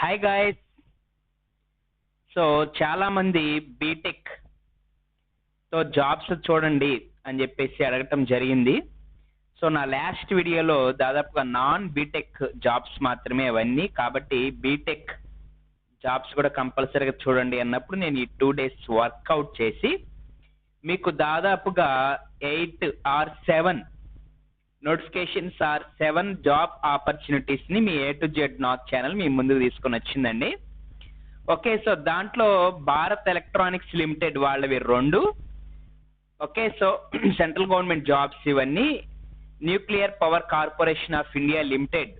Hi guys. So చాలా మంది BTech తో జాబ్స్ చూడండి అని చెప్పేసి అడగటం జరిగింది. సో నా లాస్ట్ వీడియోలో దాదాపుగా నాన్ బీటెక్ జాబ్స్ మాత్రమే అవన్నీ, కాబట్టి బీటెక్ జాబ్స్ కూడా కంపల్సరీగా చూడండి అన్నప్పుడు నేను ఈ 2 days వర్కౌట్ చేసి మీకు దాదాపుగా 8 or 7 notifications or 7 job opportunities ని మీ A to Z నాక్ ఛానల్ మీ ముందుకు తీసుకొని వచ్చిందండి. ఓకే, సో దాంట్లో భారత్ ఎలక్ట్రానిక్స్ లిమిటెడ్ వాళ్ళవి 2. Okay, so central government jobs ఇవన్నీ. Nuclear Power Corporation of India Limited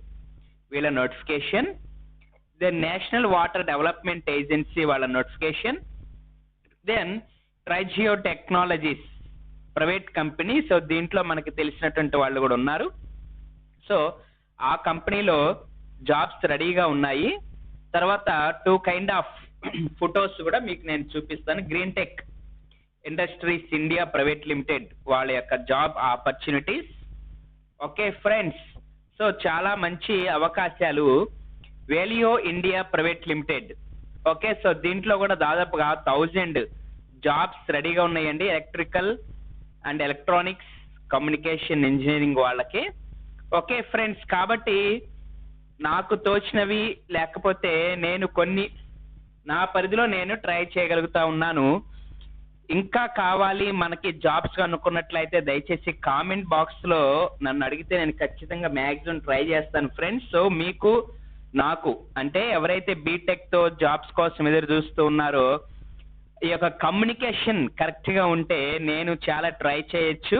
వీళ్ళ notification. Then National Water Development Agency వాళ్ళ నోటిఫికేషన్. దెన్ ట్రైజియో టెక్నాలజీస్ ప్రైవేట్ కంపెనీ. సో దీంట్లో మనకి తెలిసినటువంటి వాళ్ళు కూడా ఉన్నారు. సో ఆ కంపెనీలో జాబ్స్ రెడీగా ఉన్నాయి. తర్వాత 2 kind of ఫొటోస్ కూడా మీకు నేను చూపిస్తాను. Green Tech Industries India Private Limited వాళ్ళ యొక్క job opportunities. Okay friends, so చాలా మంచి అవకాశాలు. Valeo India Private Limited. Okay, so దీంట్లో కూడా దాదాపుగా 1000 జాబ్స్ రెడీగా ఉన్నాయండి. Electrical and electronics communication engineering వాళ్ళకి. ఓకే ఫ్రెండ్స్, కాబట్టి నాకు తోచినవి లేకపోతే నేను కొన్ని నా పరిధిలో నేను ట్రై చేయగలుగుతా ఉన్నాను. ఇంకా కావాలి మనకి జాబ్స్ అనుకున్నట్లయితే దయచేసి కామెంట్ బాక్స్ లో నన్ను అడిగితే నేను ఖచ్చితంగా మ్యాక్సిమం ట్రై చేస్తాను ఫ్రెండ్స్. సో మీకు నాకు అంటే ఎవరైతే బీటెక్ తో జాబ్స్ కోసం ఎదురు చూస్తూ ఉన్నారో ఈ యొక్క కమ్యూనికేషన్ కరెక్ట్ గా ఉంటే నేను చాలా ట్రై చేయొచ్చు.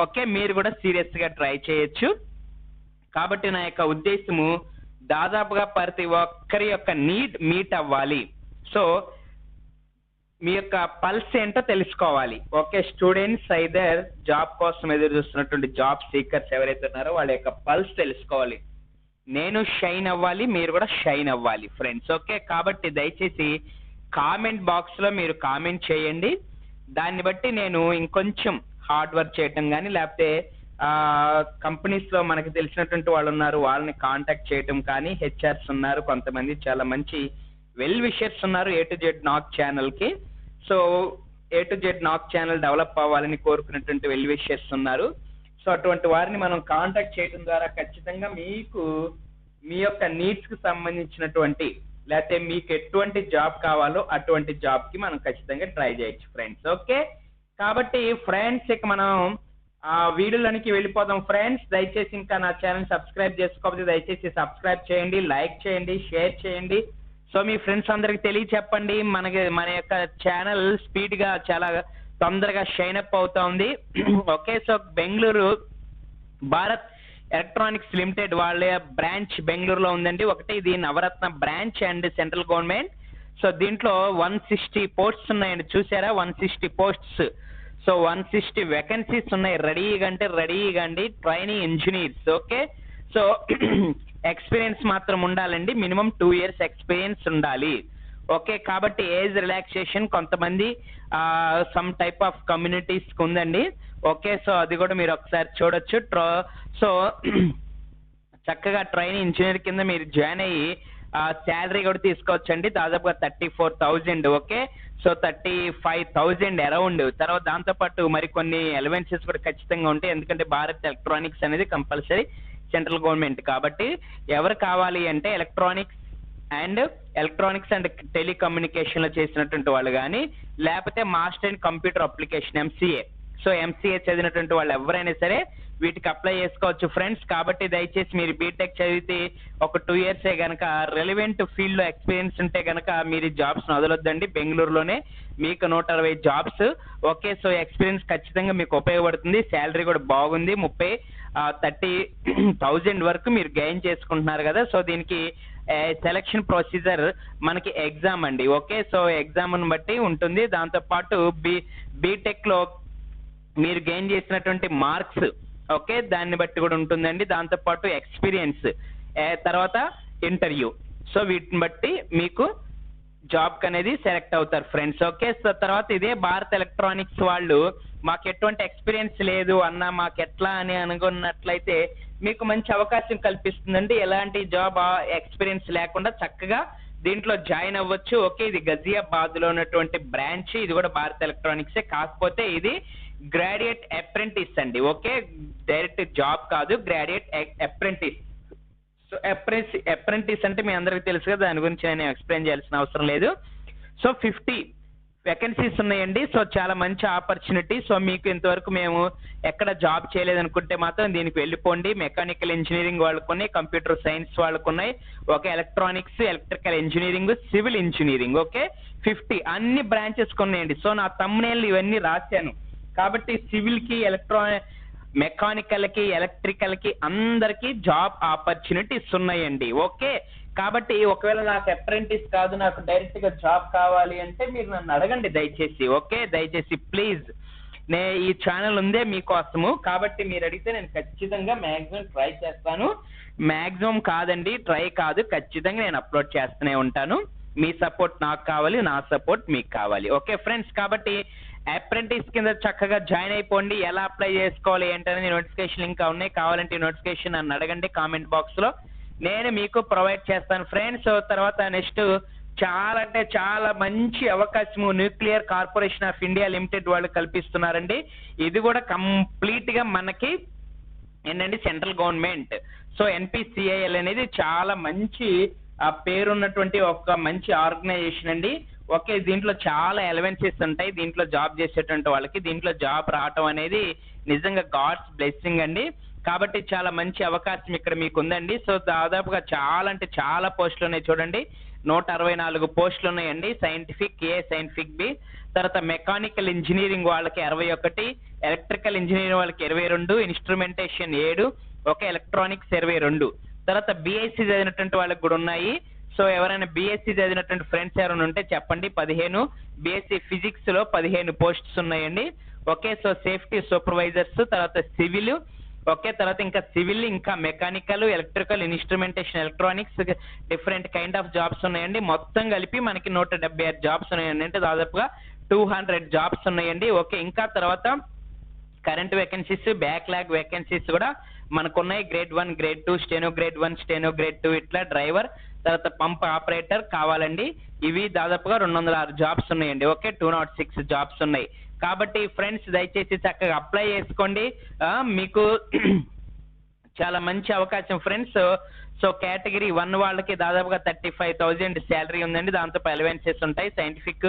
ఓకే, మీరు కూడా సీరియస్ గా ట్రై చేయొచ్చు. కాబట్టి నా యొక్క ఉద్దేశము దాదాపుగా ప్రతి ఒక్కరి యొక్క నీడ్ మీట్ అవ్వాలి. సో మీ యొక్క పల్స్ ఏంటో తెలుసుకోవాలి. ఓకే, స్టూడెంట్స్ ఐదర్ జాబ్ కోసం ఎదురు చూస్తున్నటువంటి జాబ్ సీకర్స్ ఎవరైతే ఉన్నారో వాళ్ళ యొక్క పల్స్ తెలుసుకోవాలి. నేను షైన్ అవ్వాలి, మీరు కూడా షైన్ అవ్వాలి ఫ్రెండ్స్. ఓకే, కాబట్టి దయచేసి కామెంట్ బాక్స్ లో మీరు కామెంట్ చేయండి. దాన్ని బట్టి నేను ఇంకొంచెం హార్డ్ వర్క్ చేయటం కానీ లేకపోతే కంపెనీస్ లో మనకి తెలిసినటువంటి వాళ్ళు ఉన్నారు వాళ్ళని కాంటాక్ట్ చేయటం కానీ, హెచ్ఆర్స్ ఉన్నారు కొంతమంది, చాలా మంచి వెల్ విషర్స్ ఉన్నారు A to Z నాక్ ఛానల్ కి. సో A to Z నాక్ ఛానల్ డెవలప్ అవ్వాలని కోరుకున్నటువంటి వెల్ విషర్స్ ఉన్నారు. సో అటువంటి వారిని మనం కాంటాక్ట్ చేయడం ద్వారా ఖచ్చితంగా మీకు మీ యొక్క నీడ్స్ కి సంబంధించినటువంటి లేకపోతే మీకు ఎటువంటి జాబ్ కావాలో అటువంటి జాబ్ కి మనం ఖచ్చితంగా ట్రై చేయొచ్చు ఫ్రెండ్స్. ఓకే, కాబట్టి ఫ్రెండ్స్ ఇక మనం ఆ వీడియోలోనికి వెళ్ళిపోదాం ఫ్రెండ్స్. దయచేసి ఇంకా నా ఛానల్ సబ్స్క్రైబ్ చేసుకోకపోతే దయచేసి సబ్స్క్రైబ్ చేయండి, లైక్ చేయండి, షేర్ చేయండి. సో మీ ఫ్రెండ్స్ అందరికి తెలియచెప్పండి. మన యొక్క ఛానల్ స్పీడ్ గా చాలా తొందరగా షైన్ అప్ అవుతా ఉంది. Okay, so Bengaluru Bharat Electronics Limited వాళ్ళ బ్రాంచ్ బెంగళూరులో ఉందండి. ఒకటి ఇది Navratna branch and central government. So దీంట్లో 160 పోస్ట్స్ ఉన్నాయండి. చూసారా, 160 పోస్ట్స్. సో 160 వేకెన్సీస్ ఉన్నాయి. రెడీగా అంటే రెడీగా అండి. Training engineers. Okay, so experience మాత్రం ఉండాలండి. మినిమం 2 years ఎక్స్పీరియన్స్ ఉండాలి. ఓకే, కాబట్టి ఏజ్ రిలాక్సేషన్ కొంతమంది సమ్ టైప్ ఆఫ్ కమ్యూనిటీస్ ఉందండి. ఓకే, సో అది కూడా మీరు ఒకసారి చూడొచ్చు. సో చక్కగా ట్రైనింగ్ ఇంజనీర్ కింద మీరు జాయిన్ అయ్యి శాలరీ కూడా తీసుకోవచ్చండి. దాదాపుగా 34,000. Okay, so 35,000 around. తర్వాత దాంతోపాటు మరికొన్ని అలవెన్సెస్ కూడా ఖచ్చితంగా ఉంటాయి. ఎందుకంటే భారత్ ఎలక్ట్రానిక్స్ అనేది కంపల్సరీ సెంట్రల్ గవర్నమెంట్. కాబట్టి ఎవరు కావాలి అంటే ఎలక్ట్రానిక్స్ అండ్ టెలికమ్యూనికేషన్ లో చేసినటువంటి వాళ్ళు కానీ లేకపోతే master in computer application MCA. So MCA చదివినటువంటి వాళ్ళు ఎవరైనా సరే వీటికి అప్లై చేసుకోవచ్చు ఫ్రెండ్స్. కాబట్టి దయచేసి మీరు బీటెక్ చదివితే ఒక 2 years గనక రెలవెంట్ ఫీల్డ్ లో ఎక్స్పీరియన్స్ ఉంటే గనక మీరు జాబ్స్ వదలొద్దండి. బెంగళూరులోనే మీకు 160 జాబ్స్. ఓకే, సో ఎక్స్పీరియన్స్ ఖచ్చితంగా మీకు ఉపయోగపడుతుంది. శాలరీ కూడా బాగుంది. 30,000 వరకు మీరు గెయిన్ చేసుకుంటున్నారు కదా. సో దీనికి సెలక్షన్ ప్రొసీజర్ మనకి ఎగ్జామ్ అండి. ఓకే, సో ఎగ్జామ్ బట్టి ఉంటుంది. దాంతో పాటు బీటెక్ లో మీరు గెయిన్ చేసినటువంటి మార్క్స్ ఓకే దాన్ని బట్టి కూడా ఉంటుందండి. దాంతో పాటు ఎక్స్పీరియన్స్, తర్వాత ఇంటర్వ్యూ. సో వీటిని బట్టి మీకు జాబ్ అనేది సెలెక్ట్ అవుతారు ఫ్రెండ్స్. ఓకే, సో తర్వాత ఇదే భారత్ ఎలక్ట్రానిక్స్ వాళ్ళు మాకు ఎటువంటి ఎక్స్పీరియన్స్ లేదు అన్న, మాకు ఎట్లా అని అనుకున్నట్లయితే మీకు మంచి అవకాశం కల్పిస్తుందండి. ఎలాంటి జాబ్ ఎక్స్పీరియన్స్ లేకుండా చక్కగా దీంట్లో జాయిన్ అవ్వచ్చు. ఓకే, ఇది గజియాబాద్ లో ఉన్నటువంటి బ్రాంచ్, ఇది కూడా భారత్ ఎలక్ట్రానిక్సే, కాకపోతే ఇది గ్రాడ్యుయేట్ అప్రెంటిస్ అండి. ఓకే, డైరెక్ట్ జాబ్ కాదు, గ్రాడ్యుయేట్ అప్రెంటిస్. సో అప్రెంటిస్ అంటే మీ అందరికీ తెలుసు కదా, దాని గురించి నేను ఎక్స్ప్లెయిన్ చేయాల్సిన అవసరం లేదు. సో 50 వేకెన్సీస్ ఉన్నాయండి. సో చాలా మంచి ఆపర్చునిటీ. సో మీకు ఇంతవరకు మేము ఎక్కడ జాబ్ చేయలేదనుకుంటే మాత్రం దీనికి వెళ్ళిపోండి. మెకానికల్ ఇంజనీరింగ్ వాళ్ళకు ఉన్నాయి, కంప్యూటర్ సైన్స్ వాళ్ళకు ఉన్నాయి, okay, electronics, electrical engineering, civil engineering, okay, 50 అన్ని బ్రాంచెస్ ఉన్నాయండి. సో నా తమ్మునేళ్ళు ఇవన్నీ రాశాను కాబట్టి సివిల్ కి, మెకానికల్ కి, ఎలక్ట్రికల్ కి అందరికి జాబ్ ఆపర్చునిటీస్ ఉన్నాయండి. ఓకే, కాబట్టి ఒకవేళ నాకు అప్రెంటిస్ కాదు, నాకు డైరెక్ట్ గా జాబ్ కావాలి అంటే మీరు నన్ను అడగండి దయచేసి. ఓకే, దయచేసి ప్లీజ్, ఈ ఛానల్ ఉందే మీకోసము, కాబట్టి మీరు అడిగితే నేను ఖచ్చితంగా మాక్సిమం ట్రై చేస్తాను. మాక్సిమం కాదండి, ట్రై కాదు, ఖచ్చితంగా నేను అప్లోడ్ చేస్తూనే ఉంటాను. మీ సపోర్ట్ నాకు కావాలి, నా సపోర్ట్ మీకు కావాలి. ఓకే ఫ్రెండ్స్, కాబట్టి అప్రెంటిస్ కింద చక్కగా జాయిన్ అయిపోండి. ఎలా అప్లై చేసుకోవాలి ఏంటనేది నోటిఫికేషన్ ఇంకా ఉన్నాయి, కావాలంటే నోటిఫికేషన్ నన్ను అడగండి కామెంట్ బాక్స్ లో, నేను మీకు ప్రొవైడ్ చేస్తాను ఫ్రెండ్స్. తర్వాత నెక్స్ట్ చాలా అంటే చాలా మంచి అవకాశము nuclear corporation of India limited వాళ్ళు కల్పిస్తున్నారండి. ఇది కూడా కంప్లీట్ గా మనకి ఏంటంటే సెంట్రల్ గవర్నమెంట్. సో ఎన్పిసిఐఎల్ అనేది చాలా మంచి పేరున్నటువంటి ఒక మంచి ఆర్గనైజేషన్ అండి. ఓకే, దీంట్లో చాలా ఎలవెన్సెస్ ఉంటాయి దీంట్లో జాబ్ చేసేటువంటి వాళ్ళకి. దీంట్లో జాబ్ రావటం అనేది నిజంగా గాడ్స్ బ్లెస్సింగ్ అండి. కాబట్టి చాలా మంచి అవకాశం ఇక్కడ మీకు ఉందండి. సో దాదాపుగా చాలా అంటే చాలా పోస్టులు ఉన్నాయి చూడండి, 164 పోస్టులు ఉన్నాయండి. సైంటిఫిక్ ఏ, సైంటిఫిక్ బి, తర్వాత మెకానికల్ ఇంజనీరింగ్ వాళ్ళకి 61, ఎలక్ట్రికల్ ఇంజనీరింగ్ వాళ్ళకి 22, ఇన్స్ట్రుమెంటేషన్ 7, ఓకే, ఎలక్ట్రానిక్స్ 22. తర్వాత బిఎస్సి చదివినటువంటి వాళ్ళకి కూడా ఉన్నాయి. సో ఎవరైనా బిఎస్సి చదివినటువంటి ఫ్రెండ్స్ ఎవరైనా ఉంటే చెప్పండి. 15 బిఎస్సి ఫిజిక్స్ లో 15 పోస్ట్స్ ఉన్నాయండి. ఓకే, సో సేఫ్టీ సూపర్వైజర్స్, తర్వాత సివిల్, ఓకే, తర్వాత ఇంకా సివిల్, ఇంకా mechanical, electrical, instrumentation, electronics, different kind of jobs ఉన్నాయండి. మొత్తం కలిపి మనకి 176 జాబ్స్ ఉన్నాయండి, అంటే దాదాపుగా 200 జాబ్స్ ఉన్నాయండి. ఓకే, ఇంకా తర్వాత కరెంట్ వేకెన్సీస్, బ్యాక్లాగ్ వేకెన్సీస్ కూడా మనకు ఉన్నాయి. Grade 1, grade 2, steno grade 1, steno grade 2, ఇట్లా డ్రైవర్, తర్వాత పంప్ ఆపరేటర్ కావాలండి. ఇవి దాదాపుగా 206 జాబ్స్ ఉన్నాయండి. ఓకే, 206 జాబ్స్ ఉన్నాయి. కాబట్టి ఫ్రెండ్స్ దయచేసి చక్కగా అప్లై చేసుకోండి, మీకు చాలా మంచి అవకాశం ఫ్రెండ్స్. సో కేటగిరీ 1 వాళ్ళకి దాదాపుగా 35,000 శాలరీ ఉందండి, దాంతో అలవెన్సెస్ ఉంటాయి. సైంటిఫిక్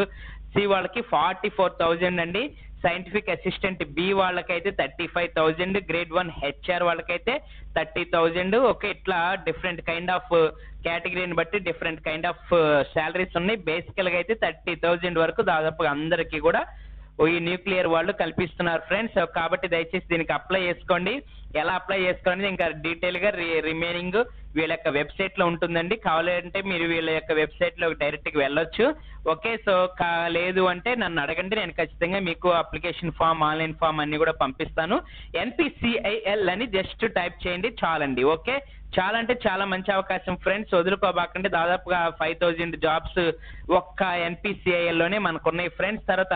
సి వాళ్ళకి 44,000 అండి, సైంటిఫిక్ అసిస్టెంట్ బి వాళ్ళకైతే 35,000, గ్రేడ్ 1 హెచ్ఆర్ వాళ్ళకైతే 30,000. ఓకే, ఇట్లా డిఫరెంట్ కైండ్ ఆఫ్ కేటగిరీని బట్టి డిఫరెంట్ కైండ్ ఆఫ్ శాలరీస్ ఉన్నాయి. బేసికల్ గా అయితే 30,000 వరకు దాదాపుగా అందరికీ కూడా ఈ న్యూక్లియర్ వాళ్ళు కల్పిస్తున్నారు ఫ్రెండ్స్. కాబట్టి దయచేసి దీనికి అప్లై చేసుకోండి. ఎలా అప్లై చేసుకోండి ఇంకా డీటెయిల్ గా రిమైనింగ్ వీళ్ళ యొక్క వెబ్సైట్ లో ఉంటుందండి. కావాలంటే మీరు వీళ్ళ యొక్క వెబ్సైట్ లో డైరెక్ట్ గా వెళ్ళొచ్చు. ఓకే, సో లేదు అంటే నన్ను అడగండి, నేను ఖచ్చితంగా మీకు అప్లికేషన్ ఫామ్, ఆన్లైన్ ఫామ్ అన్ని కూడా పంపిస్తాను. ఎన్పిసిఐఎల్ అని జస్ట్ టైప్ చేయండి చాలండి. ఓకే, చాలా అంటే చాలా మంచి అవకాశం ఫ్రెండ్స్, వదులుకోబాకండి. దాదాపుగా 5,000 జాబ్స్ ఒక్క ఎన్పిసిఐఎల్ లోనే మనకున్నాయి ఫ్రెండ్స్. తర్వాత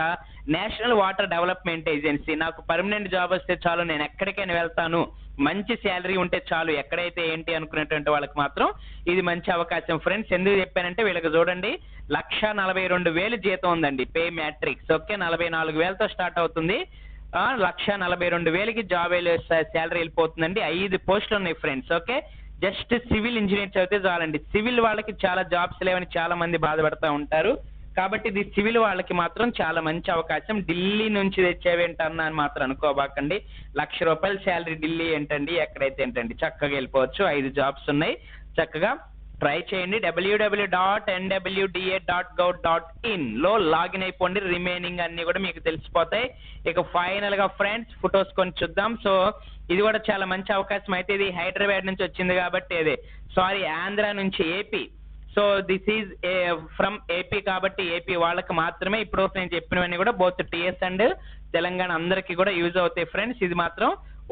నేషనల్ వాటర్ డెవలప్మెంట్ ఏజెన్సీ, నాకు పర్మనెంట్ జాబ్ వస్తే చాలు, నేను ఎక్కడికైనా వెళ్తాను, మంచి శాలరీ ఉంటే చాలు, ఎక్కడైతే ఏంటి అనుకునేటువంటి వాళ్ళకి మాత్రం ఇది మంచి అవకాశం ఫ్రెండ్స్. ఎందుకు చెప్పానంటే వీళ్ళకి చూడండి 1,42,000 జీతం ఉందండి, పే మ్యాట్రిక్స్. ఓకే, 44,000తో స్టార్ట్ అవుతుంది, 1,42,000కి జాబ్ శాలరీ వెళ్ళిపోతుందండి. 5 పోస్టులు ఉన్నాయి friends. Okay, just civil engineer చదివితే చాలండి. సివిల్ వాళ్ళకి చాలా జాబ్స్ లేవని చాలా మంది బాధపడతా ఉంటారు, కాబట్టి ఇది సివిల్ వాళ్ళకి మాత్రం చాలా మంచి అవకాశం. ఢిల్లీ నుంచి తెచ్చేవేంటన్నా అని మాత్రం అనుకోబాకండి, ₹1,00,000 శాలరీ ఢిల్లీ ఏంటండి, ఎక్కడైతే ఏంటండి, చక్కగా వెళ్ళిపోవచ్చు. 5 జాబ్స్ ఉన్నాయి, చక్కగా ట్రై చేయండి. www.nwda.gov.in లో లాగిన్ అయిపోండి, రిమైనింగ్ అన్ని కూడా మీకు తెలిసిపోతాయి. ఇక ఫైనల్ గా ఫ్రెండ్స్ ఫొటోస్ కొని చూద్దాం. సో ఇది కూడా చాలా మంచి అవకాశం. అయితే ఇది హైదరాబాద్ నుంచి వచ్చింది కాబట్టి, ఆంధ్ర నుంచి AP. So this is from AP కాబట్టి ఏపీ వాళ్ళకి మాత్రమే ఇప్పుడు నేను చెప్పినవన్నీ కూడా బోత్ టిఎస్ అండ్ తెలంగాణ అందరికీ కూడా యూజ్ అవుతాయి ఫ్రెండ్స్. ఇది మాత్రం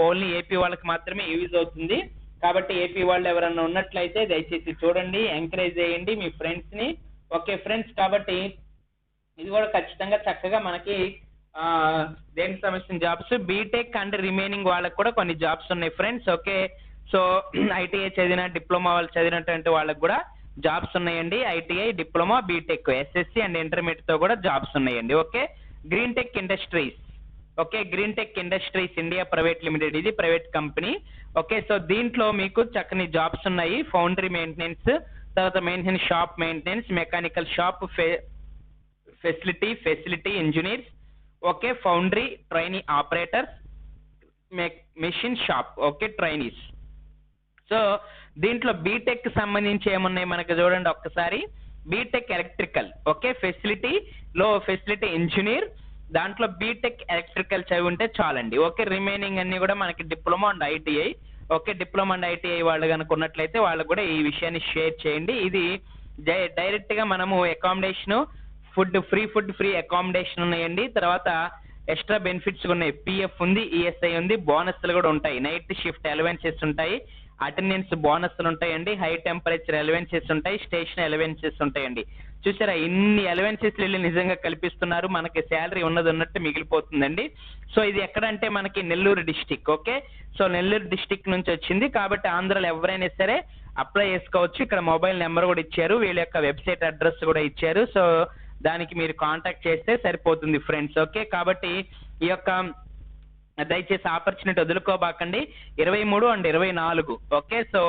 ఓన్లీ ఏపీ వాళ్ళకి మాత్రమే యూజ్ అవుతుంది. కాబట్టి ఏపీ వాళ్ళు ఎవరన్నా ఉన్నట్లయితే దయచేసి చూడండి, ఎంకరేజ్ చేయండి మీ ఫ్రెండ్స్ ని. ఓకే ఫ్రెండ్స్, కాబట్టి ఇది కూడా ఖచ్చితంగా చక్కగా మనకి దేనికి సంబంధించిన జాబ్స్, బీటెక్ అండ్ రిమైనింగ్ వాళ్ళకి కూడా కొన్ని జాబ్స్ ఉన్నాయి ఫ్రెండ్స్. ఓకే, సో ఐటీఐ చదివిన, డిప్లొమా వాళ్ళు చదివినటువంటి వాళ్ళకి కూడా జాబ్స్ ఉన్నాయండి. ITI, diploma, B Tech, SSC and intermediate తో కూడా జాబ్స్ ఉన్నాయండి. Okay, Green Tech Industries. Okay, Green Tech Industries India Private Limited, ఇది ప్రైవేట్ కంపెనీ. ఓకే, సో దీంట్లో మీకు చక్కని జాబ్స్ ఉన్నాయి. ఫౌండరీ మెయింటెనెన్స్, తర్వాత maintenance shop maintenance, mechanical shop facility engineers, okay, foundry trainee operators, machine shop, okay, trainees. So దీంట్లో B Tech సంబంధించి ఏమున్నాయి మనకి చూడండి ఒక్కసారి. B Tech electrical, okay, facility engineer, దాంట్లో బీటెక్ ఎలక్ట్రికల్ చదివి ఉంటే చాలండి. ఓకే, రిమైనింగ్ అన్ని కూడా మనకి diploma and ITI. Okay, diploma and ITI వాళ్ళు కనుక ఉన్నట్లయితే వాళ్ళకు కూడా ఈ విషయాన్ని షేర్ చేయండి. ఇది డైరెక్ట్ గా మనము అకామిడేషన్, ఫ్రీ అకామిడేషన్ ఉన్నాయండి. తర్వాత ఎక్స్ట్రా బెనిఫిట్స్ ఉన్నాయి. పిఎఫ్ ఉంది, ఈఎస్ఐ ఉంది, బోనస్లు కూడా ఉంటాయి. నైట్ షిఫ్ట్ అలవెన్సెస్ ఉంటాయి, అటెండెన్స్ బోనస్లు ఉంటాయండి, హై టెంపరేచర్ అలవెన్సెస్ ఉంటాయి, స్టేషన్ అలవెన్సెస్ ఉంటాయండి. చూసారా, ఇన్ని అలవెన్సెస్ వీళ్ళు నిజంగా కల్పిస్తున్నారు. మనకి శాలరీ ఉన్నట్టు మిగిలిపోతుందండి. సో ఇది ఎక్కడంటే మనకి Nellore district. Okay, so Nellore district నుంచి వచ్చింది కాబట్టి ఆంధ్రాలో ఎవరైనా సరే అప్లై చేసుకోవచ్చు. ఇక్కడ మొబైల్ నెంబర్ కూడా ఇచ్చారు, వీళ్ళ యొక్క వెబ్సైట్ అడ్రస్ కూడా ఇచ్చారు. సో దానికి మీరు కాంటాక్ట్ చేస్తే సరిపోతుంది ఫ్రెండ్స్. ఓకే, కాబట్టి ఈ యొక్క దయచేసి ఆపర్చునిటీ వదులుకోబాకండి. 23 and 24, okay, so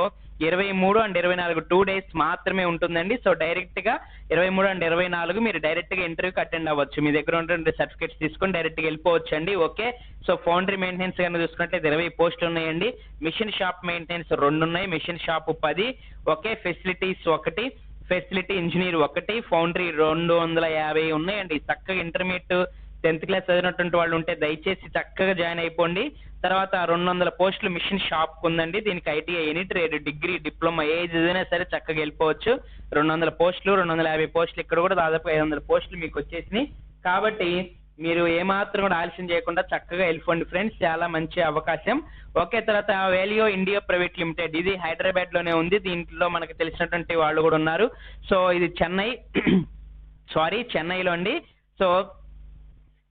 23 and 24 2 days మాత్రమే ఉంటుందండి. సో డైరెక్ట్ గా 23 and 24 మీరు డైరెక్ట్ గా ఇంటర్వ్యూకి అటెండ్ అవ్వచ్చు. మీ దగ్గర ఉన్న సర్టిఫికేట్స్ తీసుకొని డైరెక్ట్ గా వెళ్ళిపోవచ్చు అండి. ఓకే, సో ఫౌండరీ మెయింటెనెన్స్ కనుక చూసుకున్నట్లయితే 20 పోస్టులు ఉన్నాయండి. మిషన్ షాప్ మెయింటెనెన్స్ 2 ఉన్నాయి, machine shop 10, okay, facilities 1, facility engineer 1, foundry 250 ఉన్నాయండి. చక్కగా ఇంటర్మీడియట్ 10th క్లాస్ చదివినటువంటి వాళ్ళు ఉంటే దయచేసి చక్కగా జాయిన్ అయిపోండి. తర్వాత 200 పోస్టులు మిషన్ షాప్ ఉందండి. దీనికి ITI, any trade, degree, diploma age ఏదైనా సరే చక్కగా వెళ్ళిపోవచ్చు. 200 పోస్టులు, 250 పోస్టులు, ఇక్కడ కూడా దాదాపు 500 పోస్టులు మీకు వచ్చేసినాయి. కాబట్టి మీరు ఏమాత్రం కూడా ఆలస్యం చేయకుండా చక్కగా వెళ్ళిపోండి ఫ్రెండ్స్, చాలా మంచి అవకాశం. ఓకే, తర్వాత వేలియో ఇండియా ప్రైవేట్ లిమిటెడ్, ఇది హైదరాబాద్ లోనే ఉంది. దీంట్లో మనకు తెలిసినటువంటి వాళ్ళు కూడా ఉన్నారు. సో ఇది చెన్నైలో అండి. సో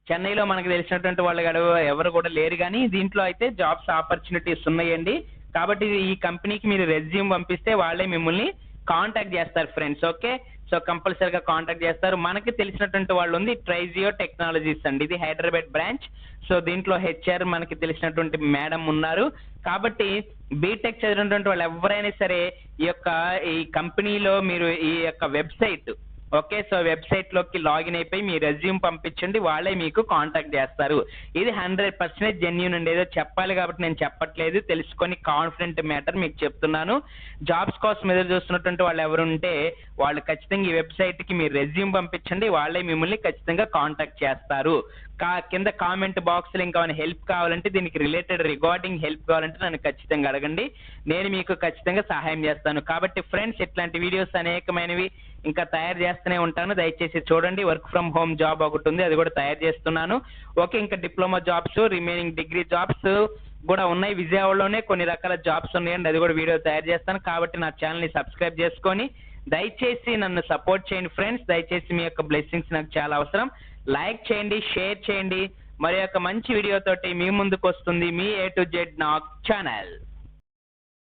చెన్నైలో మనకు తెలిసినటువంటి వాళ్ళు ఎవరు కూడా లేరు, కానీ దీంట్లో అయితే జాబ్స్ ఆపర్చునిటీస్ ఉన్నాయండి. కాబట్టి ఈ కంపెనీకి మీరు రెజ్యూమ్ పంపిస్తే వాళ్ళే మిమ్మల్ని కాంటాక్ట్ చేస్తారు ఫ్రెండ్స్. ఓకే, సో కంపల్సరీగా కాంటాక్ట్ చేస్తారు. మనకి తెలిసినటువంటి వాళ్ళు ఉంది ట్రైజియో టెక్నాలజీస్ అండి, ఇది హైదరాబాద్ బ్రాంచ్. సో దీంట్లో హెచ్ఆర్ మనకి తెలిసినటువంటి మేడం ఉన్నారు. కాబట్టి బీటెక్ చదివినటువంటి వాళ్ళు ఎవరైనా సరే ఈ కంపెనీలో మీరు ఈ యొక్క వెబ్సైట్, ఓకే, సో వెబ్సైట్ లోకి లాగిన్ అయిపోయి మీ రెజ్యూమ్ పంపించండి, వాళ్ళే మీకు కాంటాక్ట్ చేస్తారు. ఇది 100% జెన్యూన్ అండి. ఏదో చెప్పాలి కాబట్టి నేను చెప్పట్లేదు, తెలుసుకొని కాన్ఫిడెంట్ మ్యాటర్ మీకు చెప్తున్నాను. జాబ్స్ కోసం ఎదురు చూస్తున్నటువంటి వాళ్ళు ఎవరు ఉంటే వాళ్ళు ఖచ్చితంగా ఈ వెబ్సైట్ కి మీరు రెజ్యూమ్ పంపించండి, వాళ్ళే మిమ్మల్ని ఖచ్చితంగా కాంటాక్ట్ చేస్తారు. కింద కామెంట్ బాక్స్ లో ఇంకా హెల్ప్ కావాలంటే, దీనికి రిలేటెడ్ రిగార్డింగ్ హెల్ప్ కావాలంటే నన్ను ఖచ్చితంగా అడగండి, నేను మీకు ఖచ్చితంగా సహాయం చేస్తాను. కాబట్టి ఫ్రెండ్స్, ఇట్లాంటి వీడియోస్ అనేకమైనవి ఇంకా తయారు చేస్తూనే ఉంటాను, దయచేసి చూడండి. వర్క్ ఫ్రమ్ హోమ్ జాబ్ ఒకటి ఉంది, అది కూడా తయారు చేస్తున్నాను. ఓకే, ఇంకా diploma jobs, remaining degree jobs కూడా ఉన్నాయి. విజయవాడలోనే కొన్ని రకాల జాబ్స్ ఉన్నాయండి, అది కూడా వీడియో తయారు చేస్తాను. కాబట్టి నా ఛానల్ ని సబ్స్క్రైబ్ చేసుకొని దయచేసి నన్ను సపోర్ట్ చేయండి ఫ్రెండ్స్. దయచేసి మీ యొక్క బ్లెస్సింగ్స్ నాకు చాలా అవసరం. లైక్ చేయండి, షేర్ చేయండి. మరి యొక్క మంచి వీడియో తోటి మీ ముందుకు వస్తుంది మీ A to Z Nag channel.